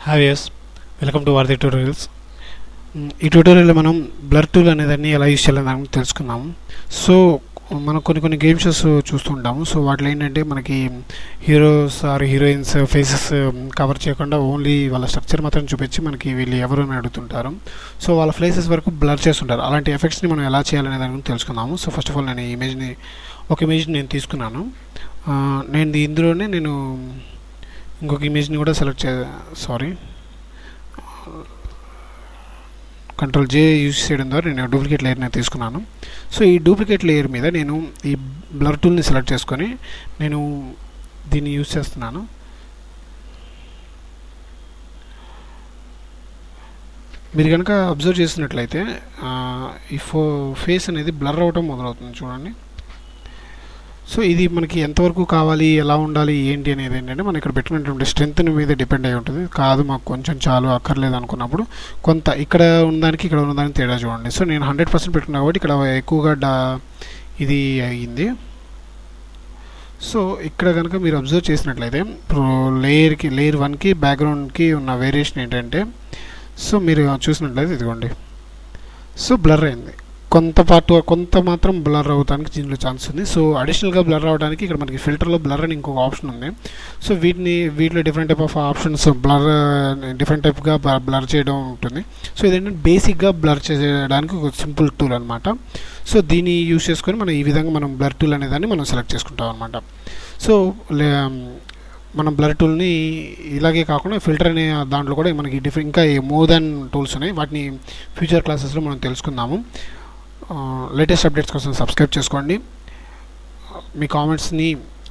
Hi yes, welcome to వారధి tutorials. ఈ ట్యూటోరియల్లో మనం బ్లర్ టూల్ అనేదాన్ని ఎలా యూజ్ చేయాలని తెలుసుకున్నాము. సో మనం కొన్ని గేమ్ షోస్ చూస్తుంటాము. సో వాటిలో ఏంటంటే మనకి heroes or heroines faces cover చేయకుండా ఓన్లీ వాళ్ళ స్ట్రక్చర్ మాత్రం చూపించి మనకి వీళ్ళు ఎవరు అని అడుగుతుంటారు. సో వాళ్ళ ఫేసెస్ వరకు బ్లర్ చేస్తుంటారు. అలాంటి ఎఫెక్ట్స్ని మనం ఎలా చేయాలనే దాని గురించి తెలుసుకుందాము. సో ఫస్ట్ ఆఫ్ ఆల్ నేను ఒక ఇమేజ్ని నేను తీసుకున్నాను. ఇందులోనే నేను ఇంకొక ఇమేజ్ని కూడా కంట్రోల్ జే యూజ్ చేయడం ద్వారా నేను డూప్లికేట్ లేయర్ని తీసుకున్నాను. సో ఈ డూప్లికేట్ లేయర్ మీద నేను ఈ బ్లర్ టూల్ని సెలెక్ట్ చేసుకొని నేను దీన్ని యూజ్ చేస్తున్నాను. మీరు కనుక అబ్జర్వ్ చేసినట్లయితే ఈ ఫేస్ అనేది బ్లర్ అవ్వటం మొదలవుతుంది, చూడండి. సో ఇది మనకి ఎంతవరకు కావాలి, ఎలా ఉండాలి, ఏంటి అనేది ఏంటంటే మనం ఇక్కడ పెట్టుకున్నటువంటి స్ట్రెంత్ మీద డిపెండ్ అయి ఉంటుంది. కాదు మాకు కొంచెం చాలు అక్కర్లేదు అనుకున్నప్పుడు కొంత ఇక్కడ ఉన్నదానికి ఇక్కడ ఉన్నదానికి తేడా చూడండి. సో నేను 100% పెట్టుకున్నా కాబట్టి ఇక్కడ ఎక్కువగా ఇది అయ్యింది. సో ఇక్కడ కనుక మీరు అబ్జర్వ్ చేసినట్లయితే లేయర్ 1కి బ్యాక్గ్రౌండ్కి ఉన్న వేరియేషన్ ఏంటంటే, సో మీరు చూసినట్లయితే ఇదిగోండి, సో బ్లర్ అయింది. కొంత మాత్రం బ్లర్ అవడానికి దీనిలో ఛాన్స్ ఉంది. సో అడిషనల్గా బ్లర్ అవ్వడానికి ఇక్కడ మనకి ఫిల్టర్లో బ్లర్ అని ఇంకొక ఆప్షన్ ఉంది. సో వీటిలో different type of options different టైప్గా బ్లర్ చేయడం ఉంటుంది. సో ఇదేంటంటే బేసిక్గా బ్లర్ చేయడానికి ఒక సింపుల్ టూల్ అనమాట. సో దీన్ని యూజ్ చేసుకొని మనం ఈ విధంగా మనం బ్లర్ టూల్ అనేదాన్ని మనం సెలెక్ట్ చేసుకుంటాం అనమాట. సో మనం బ్లర్ టూల్ని ఇలాగే కాకుండా ఫిల్టర్ అనే దాంట్లో కూడా మనకి ఇంకా మోర్ దాన్ టూల్స్ ఉన్నాయి. వాటిని ఫ్యూచర్ క్లాసెస్లో మనం తెలుసుకుందాము. లేటెస్ట్ అప్డేట్స్ కోసం సబ్స్క్రైబ్ చేసుకోండి. మీ కామెంట్స్ని,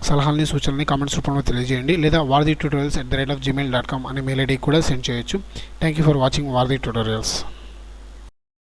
సలహాలని, సూచనలని కామెంట్స్ రూపంలో తెలియజేయండి, లేదా వారధి tutorials@gmail.com అనే మెయిల్ ఐడికి కూడా సెండ్ చేయొచ్చు. థ్యాంక్ యూ ఫర్ వాచింగ్ వారధి ట్యూటోరియల్స్.